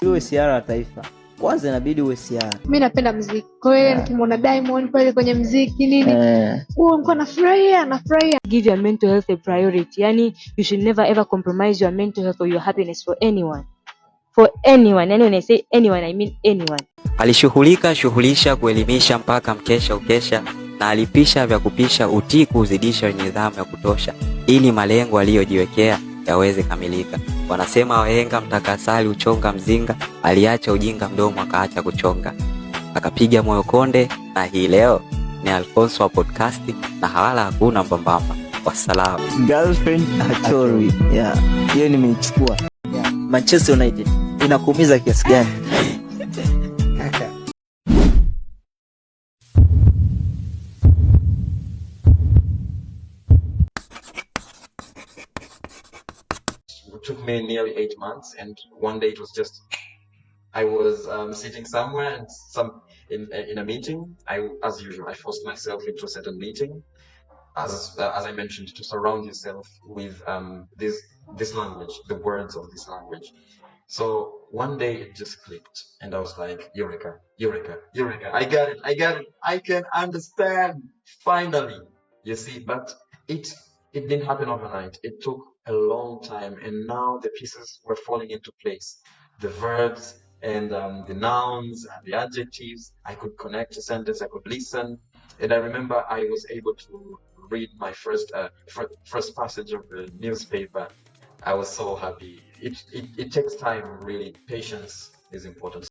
Uwe siara wa taifa. Kwanza inabidi uwe siara. Mimi napenda muziki. Kwa hiyo nikimwona Diamond pale kwenye muziki nini, mko nafurahia. Give your mental health a priority. Yani you should never ever compromise your mental health or your happiness for anyone. For anyone. Yani when I say anyone, I mean anyone. Shughulisha kuelimisha mpaka mkesha ukesha, na alipisha vya kupisha utii kuzidisha wenye nidhamu ya kutosha ili malengo aliyojiwekea yaweze kamilika. Wanasema wahenga mtakasali uchonga mzinga, aliacha ujinga mdomo akaacha kuchonga. Akapiga moyo konde, na hii leo ni Alfonso wa podcast na hawala hakuna mbambamba. Wassalamu. Girlfriend Achori. Yeah. Hiyo nimeichukua. Yeah. Manchester United. Inakuumiza kiasi gani? It took me nearly 8 months, and one day it was just I was sitting somewhere and in a meeting. As usual, I forced myself into a certain meeting, as I mentioned, to surround yourself with this language, the words of this language. So one day it just clicked, and I was like, Eureka, Eureka, Eureka! I got it! I can understand finally. You see, but it didn't happen overnight. It took a long time, and now the pieces were falling into place. The verbs and the nouns and the adjectives. I could connect a sentence. I could listen, and I remember I was able to read my first passage of the newspaper. I was so happy. It takes time, really. Patience is important.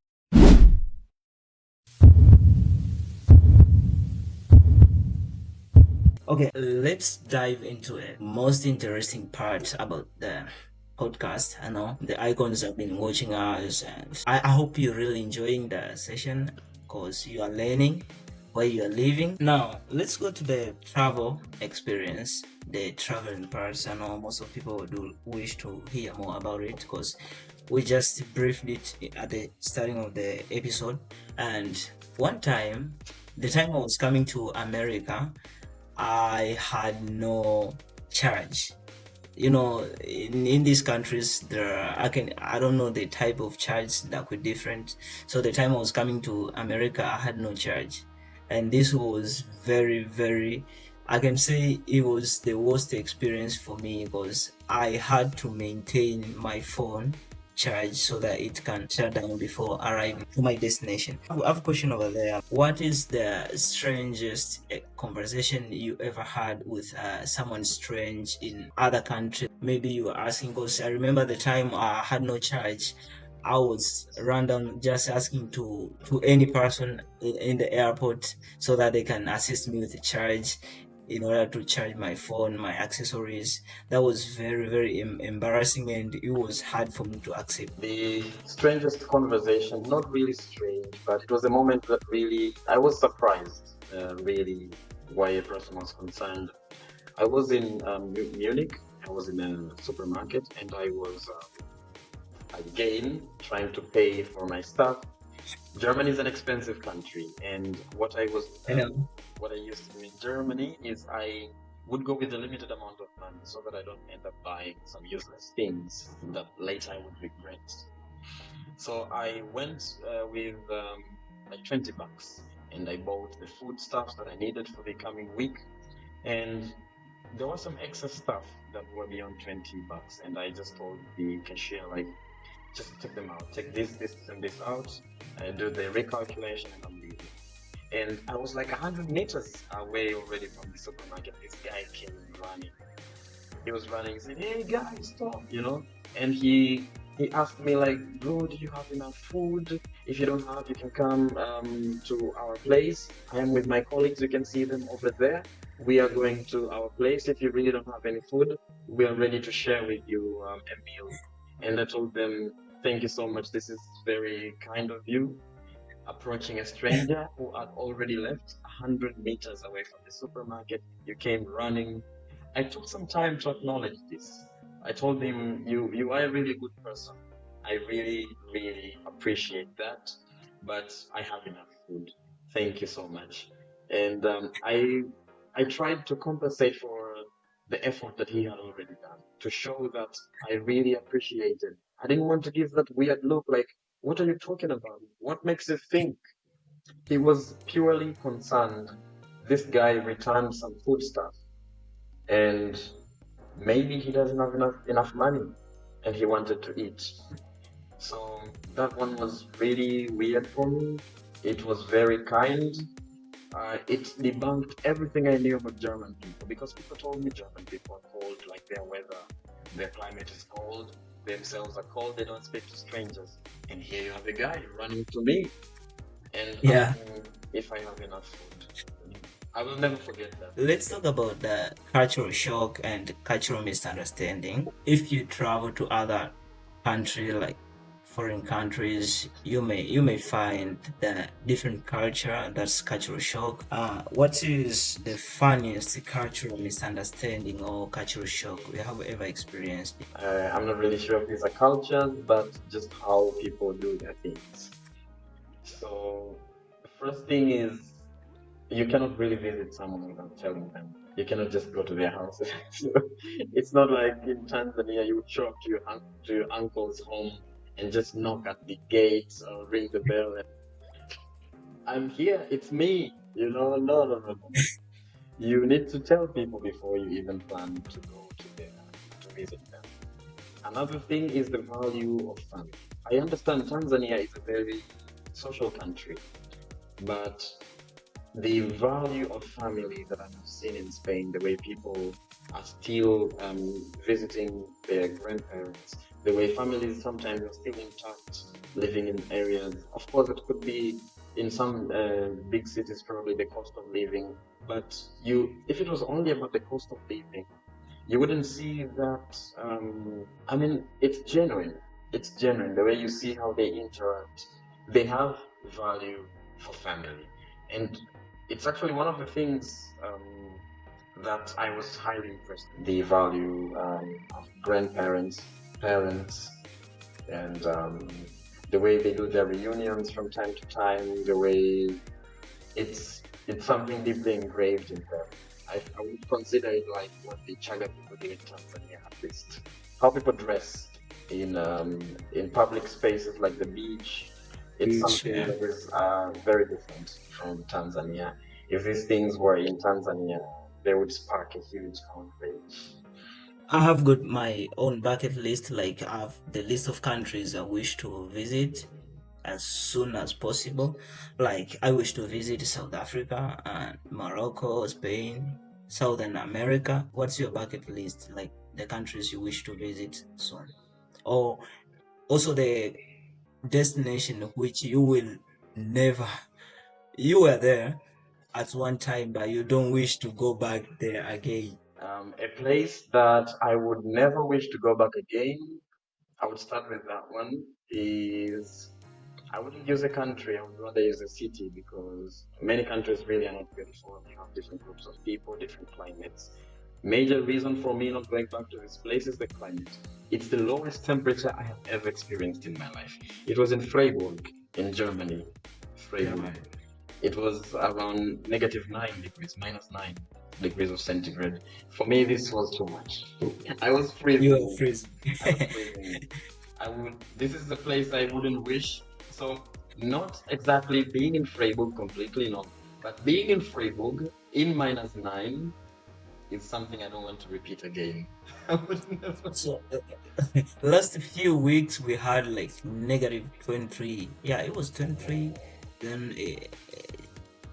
Okay, let's dive into a most interesting part about the podcast. I know the icons have been watching us, and I hope you're really enjoying the session because you are learning where you are living. Now, let's go to the travel experience, the traveling parts. I know most of people do wish to hear more about it because we just briefed it at the starting of the episode. And one time, the time I was coming to America, I had no charge. You know, in these countries, I don't know the type of charge that could be different. So the time I was coming to America, I had no charge. And this was very, very, I can say it was the worst experience for me because I had to maintain my phone charge so that it can shut down before arriving to my destination. I have a question over there. What is the strangest conversation you ever had with someone strange in other countries? Maybe you were asking, because I remember the time I had no charge, I was random just asking to any person in the airport so that they can assist me with the charge in order to charge my phone, my accessories. That was very, very embarrassing, and it was hard for me to accept. The strangest conversation, not really strange, but it was a moment that really, I was surprised, really, why a person was concerned. I was in Munich. I was in a supermarket, and I was again trying to pay for my stuff. Germany is an expensive country, and what I used to do in Germany is I would go with a limited amount of money so that I don't end up buying some useless things that later I would regret. So I went with like $20, and I bought the food stuffs that I needed for the coming week, and there was some excess stuff that were beyond $20, and I just told the cashier, like, just take them out, take this and this out, and do the recalculation, and I'm leaving. And I was like 100 meters away already from the supermarket. This guy came running. He was running. He said, "Hey guys, stop!" And he asked me, like, "Bro, do you have enough food? If you don't have, you can come to our place. I am with my colleagues. You can see them over there. We are going to our place. If you really don't have any food, we are ready to share with you a meal." And I told them, "Thank you so much. This is very kind of you." Approaching a stranger who had already left 100 meters away from the supermarket, you came running. I took some time to acknowledge this. I told him, you are a really good person. I really, really appreciate that, but I have enough food. Thank you so much. And I tried to compensate for the effort that he had already done, to show that I really appreciated. I didn't want to give that weird look like, What are you talking about? What makes you think? He was purely concerned. This guy returned some food stuff, and maybe he doesn't have enough money, and he wanted to eat. So that one was really weird for me. It was very kind. It debunked everything I knew about German people, because people told me German people are cold, like their weather, their climate is cold, themselves are cold, they don't speak to strangers. And here you have a guy running to me and Yeah. asking if I have enough food. I will never forget that. Let's talk about the cultural shock and cultural misunderstanding. If you travel to other countries, like foreign countries, you may find the different culture. That's cultural shock. What is the funniest cultural misunderstanding or cultural shock we have ever experienced? I'm not really sure if these are cultures, but just how people do their things. So the first thing is, you cannot really visit someone without telling them. You cannot just go to their house. So it's not like in Tanzania you would show up to your uncle's home and just knock at the gate or ring the bell and I'm here, it's me. No. You need to tell people before you even plan to go to visit them. Another thing is the value of family. I understand Tanzania is a very social country, but the value of family that I've seen in Spain, the way people are still visiting their grandparents, the way families sometimes are still intact, living in areas. Of course, it could be in some big cities, probably the cost of living. But if it was only about the cost of living, you wouldn't see that. It's genuine. It's genuine. The way you see how they interact, they have value for family, and it's actually one of the things that I was highly impressed. The value of grandparents, parents, and the way they do their reunions from time to time. The way it's something deeply engraved in them. I would consider it like what the Chaga people do in Tanzania, at least. How people dress in public spaces like the beach. It's something that is very different from Tanzania. If these things were in Tanzania, they would spark a huge outrage. I have got my own bucket list, like I have the list of countries I wish to visit as soon as possible. Like I wish to visit South Africa and Morocco, Spain, Southern America. What's your bucket list? Like the countries you wish to visit soon? Or also the destination which you will never, you were there at one time but you don't wish to go back there again. A place that I would never wish to go back again, I would start with that one, is I wouldn't use a country, I would rather use a city, because many countries really are not beautiful. They have different groups of people, different climates. Major reason for me not going back to this place is the climate. It's the lowest temperature I have ever experienced in my life. It was in Freiburg, in Germany. Freiburg. Yeah. It was around -9 degrees, -9 degrees of centigrade. For me, this was too much. I was freezing. You were freezing. I was freezing. This is the place I wouldn't wish. So, not exactly being in Freiburg completely, no. But being in Freiburg in -9 is something I don't want to repeat again. So, last few weeks we had like -23. Yeah, it was 23, then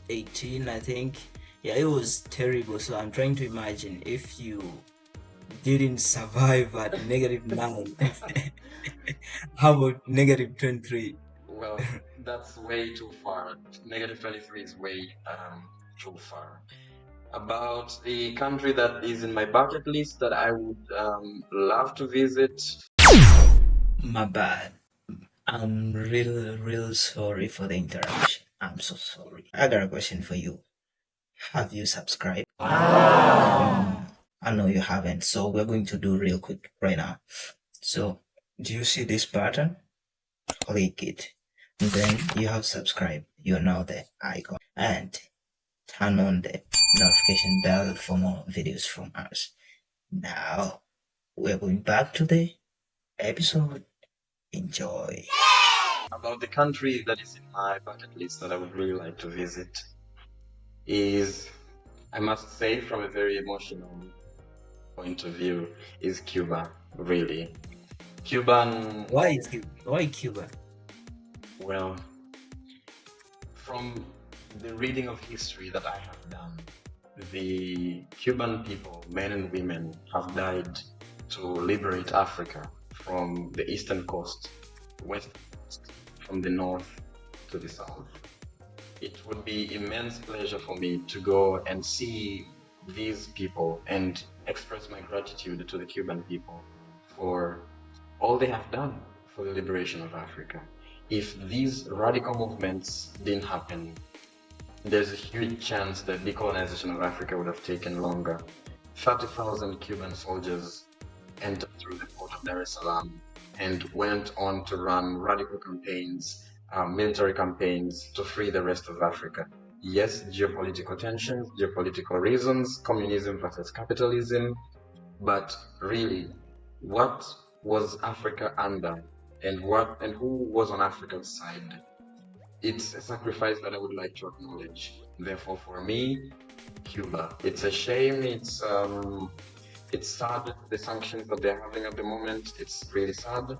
18, I think. Yeah, it was terrible. So I'm trying to imagine if you didn't survive at -9. How about -23? Well, that's way too far. -23 is way too far. About the country that is in my bucket list that I would love to visit. My bad. I'm real sorry for the interruption. I'm so sorry. I got a question for you. Have you subscribed? I know you haven't, so we're going to do real quick right now. So, do you see this button? Click it. And then you have subscribed. You're now the icon. And turn on the notification bell for more videos from us. Now, we're going back to the episode. Enjoy. About the country that is in my bucket list that I would really like to visit is, I must say, from a very emotional point of view, is Cuba. Really, Cuban. Why Cuba? Why Cuba? Well, from the reading of history that I have done, the Cuban people, men and women, have died to liberate Africa from the eastern coast, west coast, from the north to the south. It would be immense pleasure for me to go and see these people and express my gratitude to the Cuban people for all they have done for the liberation of Africa. If these radical movements didn't happen, there's a huge chance that decolonization of Africa would have taken longer. 30,000 Cuban soldiers entered through the port of Dar es Salaam and went on to run radical campaigns, military campaigns to free the rest of Africa. Yes, geopolitical tensions, geopolitical reasons, communism versus capitalism, but really, what was Africa under, and who was on Africa's side? It's a sacrifice that I would like to acknowledge. Therefore, for me, Cuba. It's a shame. It's sad, the sanctions that they're having at the moment. It's really sad.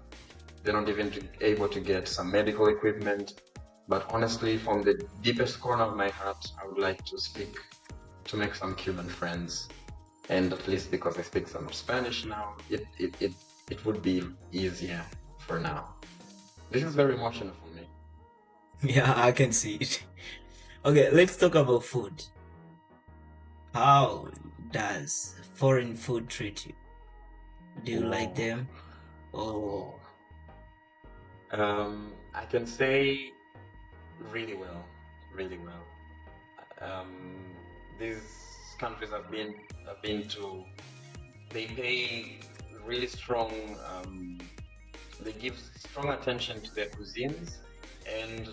They're not even able to get some medical equipment. But honestly, from the deepest corner of my heart, I would like to make some Cuban friends. And at least because I speak some Spanish now, it would be easier for now. This is very emotional for me. Yeah, I can see it. Okay, let's talk about food. How does foreign food treat you? Do you like them? Oh, I can say really well, really well. These countries I've been to, they pay really strong, they give strong attention to their cuisines and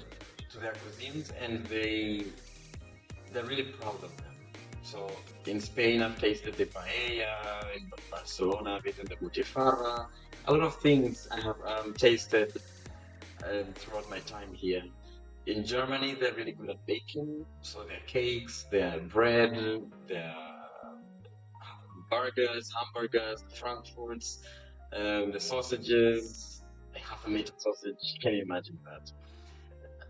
they're really proud of them. So in Spain, I've tasted the paella. In Barcelona, I've eaten the butifarra. A lot of things I have tasted throughout my time here. In Germany, they're really good at baking. So their cakes, their bread, their burgers, hamburgers, frankfurts, the sausages. I have a meat sausage. Can you imagine that?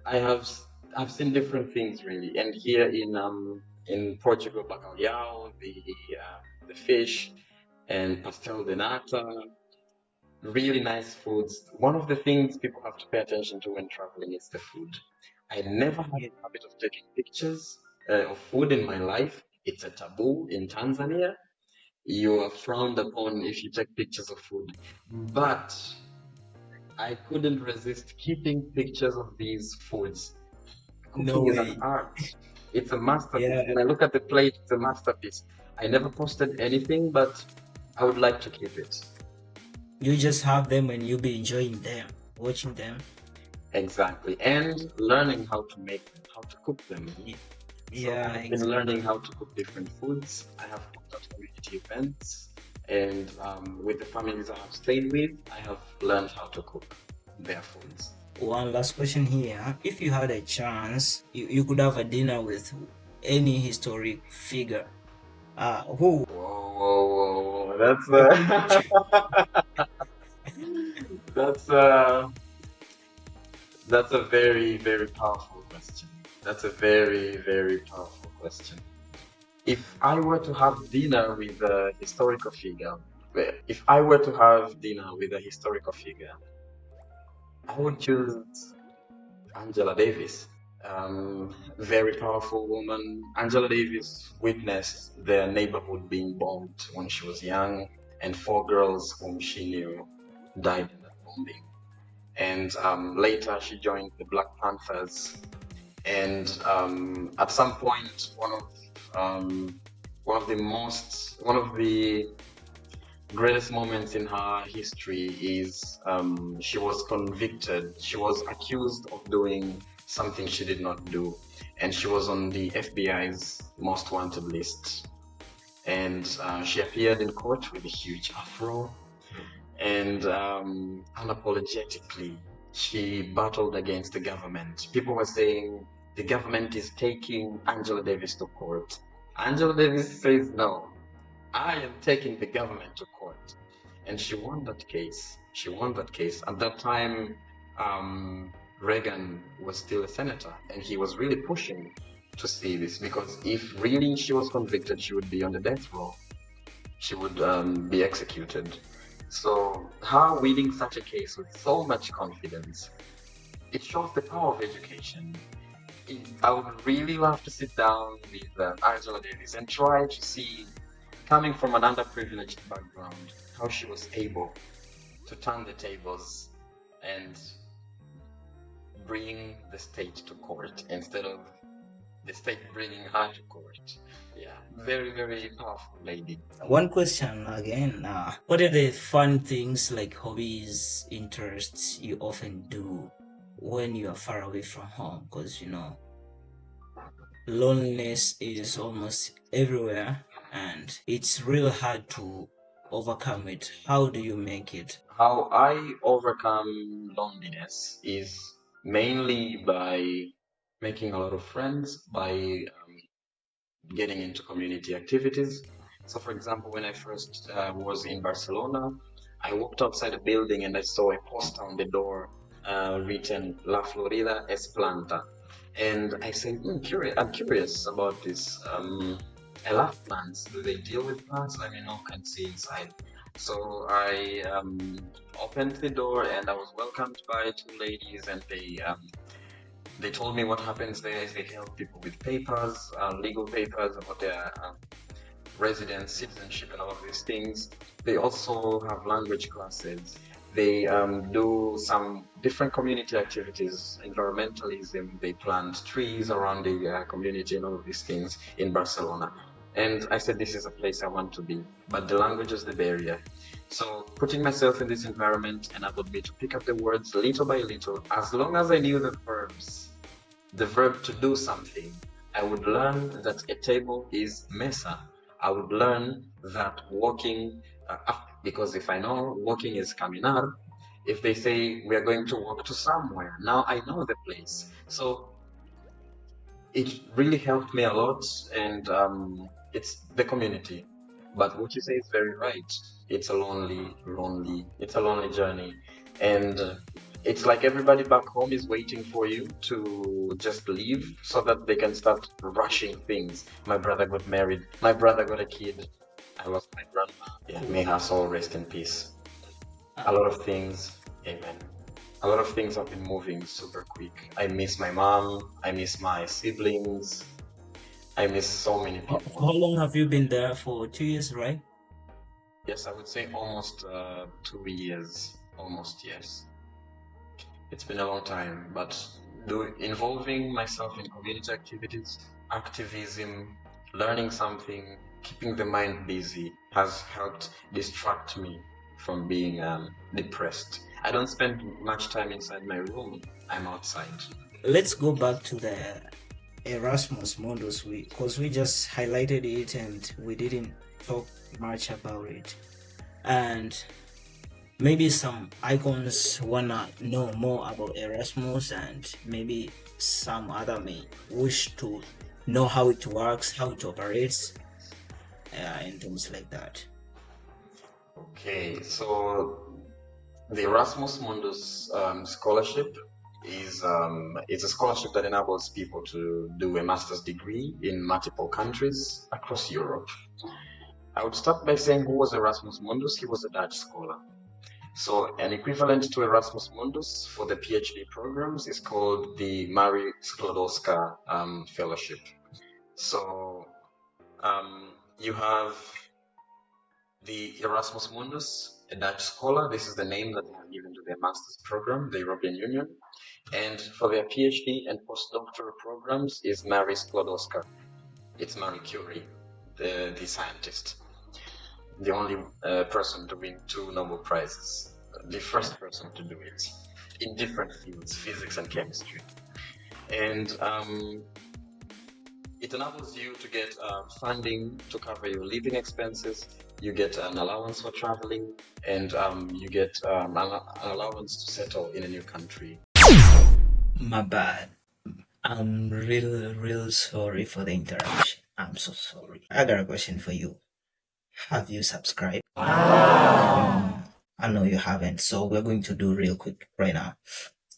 I've seen different things really, and here in Portugal, bacalhau, the fish, and pastel de nata, really nice foods. One of the things people have to pay attention to when traveling is the food. I never had a habit of taking pictures of food in my life. It's a taboo in Tanzania. You are frowned upon if you take pictures of food, but I couldn't resist keeping pictures of these foods. no Cooking is way. an art. It's a masterpiece. Yeah, When I look at the plate, it's a masterpiece. I never posted anything, but I would like to keep it. you just have them and you be enjoying them, watching them. Exactly. And learning how to make them, how to cook them. So Yeah, I've been learning how to cook different foods. I have cooked at community events, and with the families I have stayed with, I have learned how to cook their foods. One last question here. If you had a chance, you could have a dinner with any historic figure. Who? Whoa. That's that's a very, very powerful question. That's a very, very powerful question. If I were to have dinner with a historical figure, if I were to have dinner with a historical figure, I would choose Angela Davis. Very powerful woman. Angela Davis witnessed their neighborhood being bombed when she was young, and 4 girls whom she knew died in that bombing. And later she joined the Black Panthers. And at some point, one of the greatest moments in her history is she was convicted. She was accused of doing something she did not do, and she was on the FBI's most wanted list. And she appeared in court with a huge afro and unapologetically she battled against the government. People were saying the government is taking Angela Davis to court. Angela Davis says, no, I am taking the government to court. And she won that case. She won that case. At that time, Reagan was still a senator, and he was really pushing to see this, because if really she was convicted, she would be on the death row. She would be executed. So her winning such a case with so much confidence, it shows the power of education. I would really love to sit down with Angela Davis and try to see, coming from an underprivileged background, how she was able to turn the tables and bring the state to court instead of the state bringing her to court. Yeah, very, very powerful lady. One question again, what are the fun things like hobbies, interests you often do when you are far away from home? Because, you know, loneliness is almost everywhere and it's really hard to overcome it. How do you make it? How I overcome loneliness is mainly by making a lot of friends, by getting into community activities. So for example, when I first was in Barcelona, I walked outside a building and I saw a poster on the door written La Florida es planta. And I said, I'm curious about this. I love plants. Do they deal with plants? Let me know, can see inside. So I opened the door and I was welcomed by two ladies, and they told me what happens there is they help people with papers, legal papers about their residence, citizenship, and all of these things. They also have language classes. They do some different community activities, environmentalism. They plant trees around the community and all of these things in Barcelona. And I said, this is a place I want to be, but the language is the barrier. So putting myself in this environment enabled me to pick up the words little by little. As long as I knew the verbs, the verb to do something, I would learn that a table is mesa. I would learn that walking, because if I know walking is caminar, if they say we are going to walk to somewhere, now I know the place. So it really helped me a lot, and it's the community. But what you say is very right. It's a lonely journey, and it's like everybody back home is waiting for you to just leave so that they can start rushing things. My brother got married. My brother got a kid. I lost my grandma. Yeah, may her soul rest in peace. A lot of things. Amen. A lot of things have been moving super quick. I miss my mom. I miss my siblings. I miss so many people. How long have you been there? For 2 years, right? Yes, I would say almost 2 years. Almost, yes. It's been a long time, but involving myself in community activities, activism, learning something, keeping the mind busy has helped distract me from being depressed. I don't spend much time inside my room. I'm outside. Let's go back to the Erasmus Mundus week, because we just highlighted it and we didn't talk much about it. And maybe some icons wanna know more about Erasmus, and maybe some other may wish to know how it works, how it operates, and things like that. Okay, so the Erasmus Mundus Scholarship is it's a scholarship that enables people to do a master's degree in multiple countries across Europe. I would start by saying, who was Erasmus Mundus? He was a Dutch scholar. So an equivalent to Erasmus Mundus for the PhD programs is called the Marie Sklodowska Fellowship. So you have the Erasmus Mundus, a Dutch scholar. This is the name that they have given to their master's program, the European Union. And for their PhD and postdoctoral programs is Marie Sklodowska. It's Marie Curie, the scientist. The only person to win 2 Nobel Prizes. The first person to do it in different fields, physics and chemistry. And it enables you to get funding to cover your living expenses, you get an allowance for traveling, and you get an allowance to settle in a new country. My bad. I'm real sorry for the interruption. I'm so sorry. I got a question for you. Have you subscribed? I know you haven't, so we're going to do real quick right now.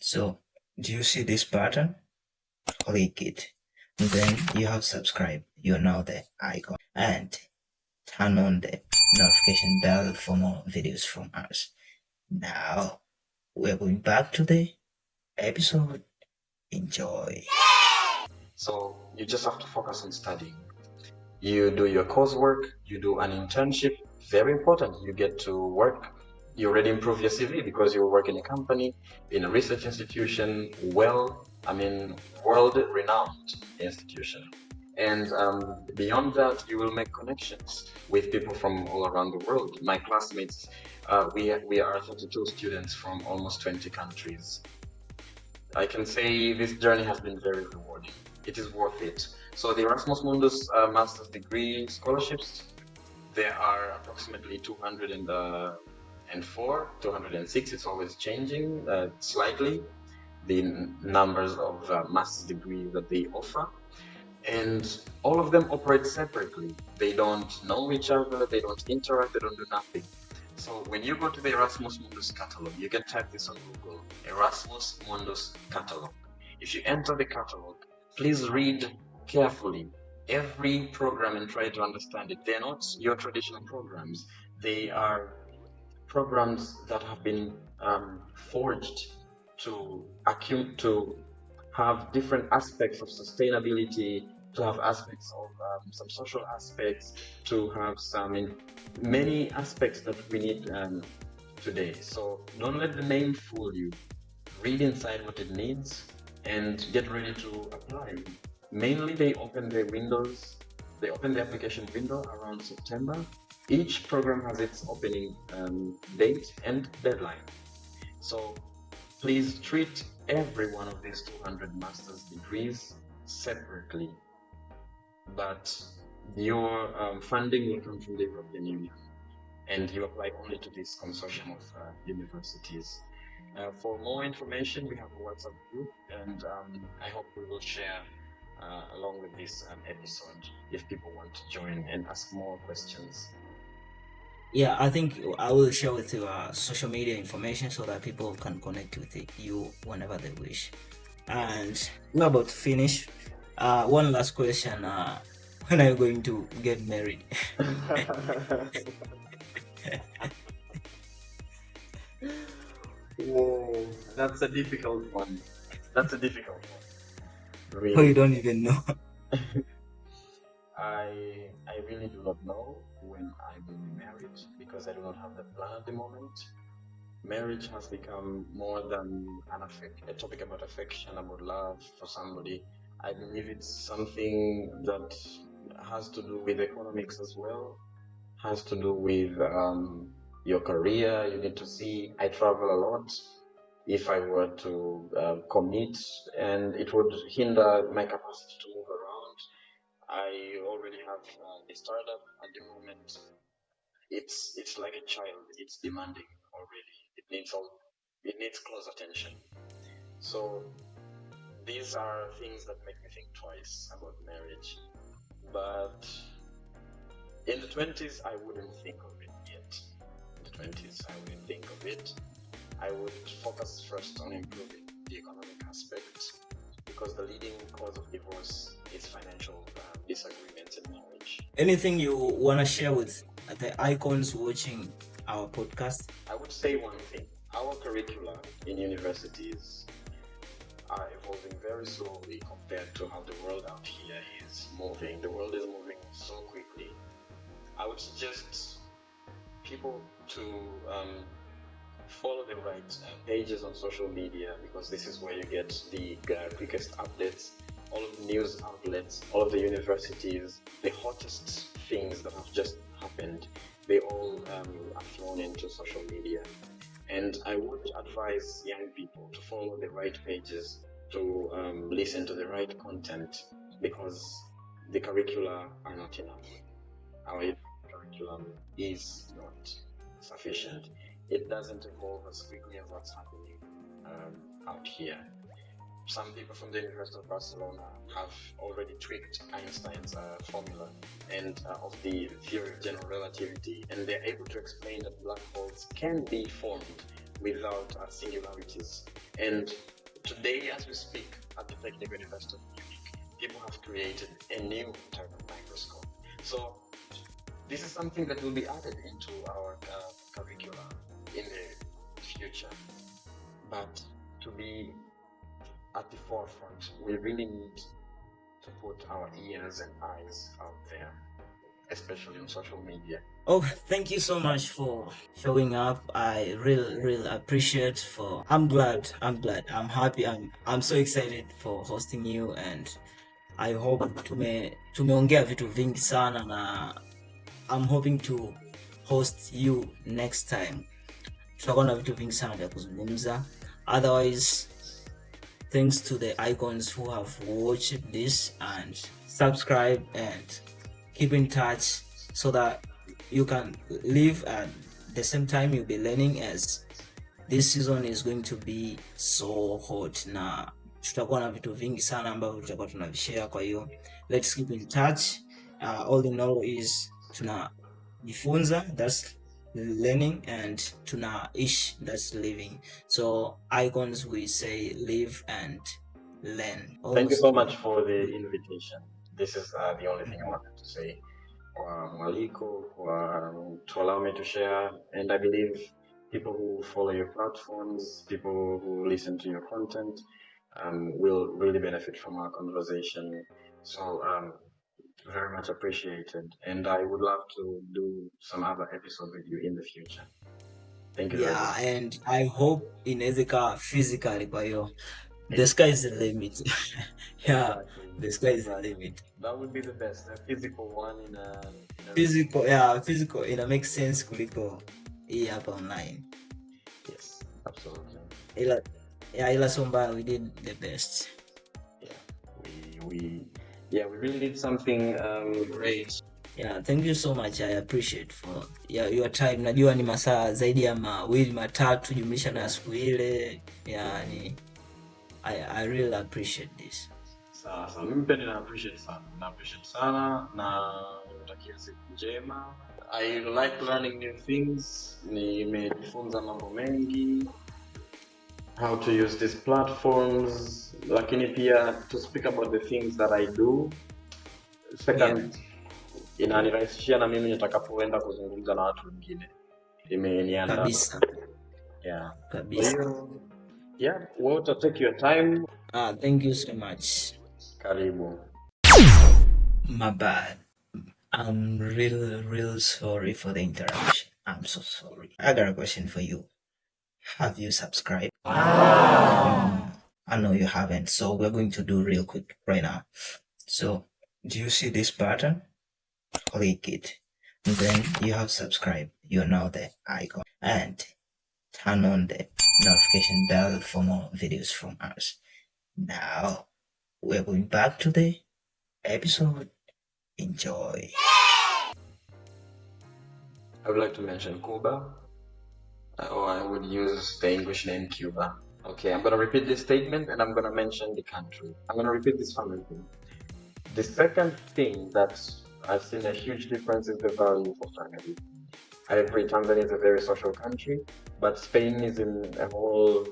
So, do you see this button? Click it. And then you have subscribed. You know the icon. And turn on the notification bell for more videos from us. Now, we're going back to the episode. Enjoy. So you just have to focus on studying. You do your coursework, you do an internship, very important. You get to work. You already improve your CV because you work in a company, in a research institution, world-renowned institution. And beyond that, you will make connections with people from all around the world. My classmates, we are 32 students from almost 20 countries. I can say this journey has been very rewarding. It is worth it. So the Erasmus Mundus Master's Degree Scholarships, there are approximately 204, 206. It's always changing slightly, the numbers of master's degrees that they offer. And all of them operate separately. They don't know each other, they don't interact, they don't do nothing. So when you go to the Erasmus Mundus catalog, you can type this on Google, Erasmus Mundus catalog. If you enter the catalog, please read carefully every program and try to understand it. They're not your traditional programs. They are programs that have been forged to have different aspects of sustainability, to have aspects of some social aspects, to have many aspects that we need today. So don't let the name fool you. Read inside what it needs and get ready to apply. Mainly they open the application window around September. Each program has its opening date and deadline. So please treat every one of these 200 master's degrees separately, but your funding will come from the European Union, and you apply only to this consortium of universities. For more information, we have a WhatsApp group, and I hope we will share along with this episode if people want to join and ask more questions. Yeah, I think I will share with you social media information so that people can connect with you whenever they wish. And we're about to finish. One last question. When are you going to get married? Whoa, that's a difficult one. Really. Oh, you don't even know. I really do not know when I will be married because I do not have that plan at the moment. Marriage has become more than a topic about affection, about love for somebody. I believe it's something that has to do with economics as well, has to do with your career. You need to see, I travel a lot. If I were to commit, and it would hinder my capacity to move around. I already have a startup at the moment. It's like a child. It's demanding already. It needs close attention. So these are things that make me think twice about marriage. But in the 20s, I wouldn't think of it yet. In the 20s, I wouldn't think of it. I would focus first on improving the economic aspect, because the leading cause of divorce is financial disagreements in marriage. Anything you want to share with the icons watching our podcast? I would say one thing. Our curricula in universities are evolving very slowly compared to how the world out here is moving. The world is moving so quickly. I would suggest people to follow the right pages on social media, because this is where you get the quickest updates, all of the news outlets, all of the universities, the hottest things that have just happened, they all are thrown into social media. And I would advise young people to follow the right pages, to listen to the right content, because the curricula are not enough. Our curriculum is not sufficient. It doesn't evolve as quickly as what's happening out here. Some people from the University of Barcelona have already tweaked Einstein's formula and of the theory of general relativity, and they're able to explain that black holes can be formed without singularities. And today, as we speak, at the Technical University of Munich, people have created a new type of microscope. So this is something that will be added into our curricula in the future. But to be at the forefront, we really need to put our ears and eyes out there, especially on social media. Oh, thank you so much for showing up. I really appreciate I'm glad, I'm happy, I'm so excited for hosting you, and I hope tumeongea vitu vingi sana, na I'm hoping to host you next time. Tutakuwa na vitu vingi sana vya kuzungumza. Otherwise, thanks to the icons who have watched this, and subscribe and keep in touch so that you can live at the same time you'll be learning, as this season is going to be so hot, na tutakuwa na vitu vingi sana ambavyo tutakuwa tunavishare. Kwa hiyo let's keep in touch. All in all is tunajifunza, that's learning, and tunaishi, that's living. So icons, we say live and learn. Thank you so much for the invitation. This is the only thing I wanted to say. Mwaliko, to allow me to share, and I believe people who follow your platforms, people who listen to your content, will really benefit from our conversation. So very much appreciated, and I would love to do some other episodes with you in the future. Thank you. Yeah, and I hope inaweza physically, kwa hiyo the sky is the limit. Yeah, exactly. The sky is the limit. That would be the best, a physical one in a physical. Yeah, physical ina make sense kuliko hii hapa online. Yes, absolutely. Ila somba we did the best. Yeah, we really did something great. Yeah, thank you so much. I appreciate for your time. Najua ni masaa zaidi ya 2-3 jumlisha na siku ile. Yeah, I really appreciate this. Sasa mimi pia na appreciate sana na natakia siku njema. I like learning new things. Nimejifunza mambo mengi, how to use these platforms, lakini pia to speak about the things that I do. Second, inanirahisishia na mimi nitakapoenda kuzungumza na watu wengine. Imeniandaa kabisa. Yeah, kabisa. Yeah, Walter, take your time. Thank you so much. Karibu. My bad. I'm real sorry for the interruption. I'm so sorry. I got a question for you. Have you subscribed? I know you haven't, so we're going to do real quick right now. So, do you see this button? Click it. And then you have subscribed. You're now the icon. And turn on the notification bell for more videos from us. Now, we're going back to the episode. Enjoy. I would like to mention Cuba, or I would use the English name Cuba. Okay, I'm going to repeat this statement and I'm going to mention the country. I'm going to repeat this family thing. The second thing that I've seen a huge difference is the value for family. I agree, Tanzania is a very social country, but Spain is in a whole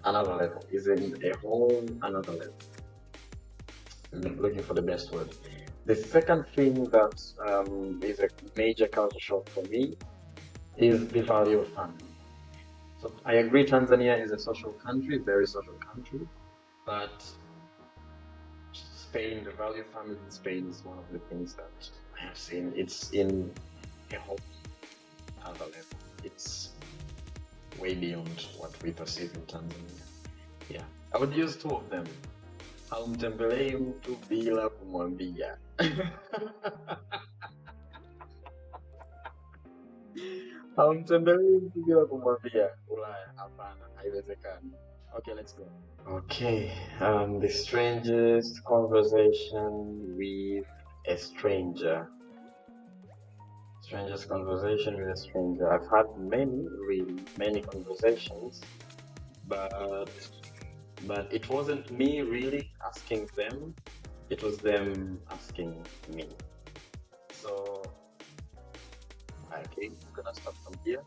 another level. Is in a whole another level. I'm looking for the best word. The second thing that is a major culture shock for me is the value of family. So I agree, Tanzania is a social country, very social country, but Spain, the value of family in Spain is one of the things that I have seen. It's in a whole other level. It's way beyond what we perceive in Tanzania. Yeah, I would use two of them. Haumtembelei mtu bila kumwambia. Haumtembelei mtu bila kumwambia. Ulaya, hapana, haiwezekani. Okay, let's go. Okay, the strangest conversation with a stranger. Strangest conversation with a stranger. I've had many conversations, but it wasn't me really asking them. It was them asking me. So, okay, I'm gonna start from here.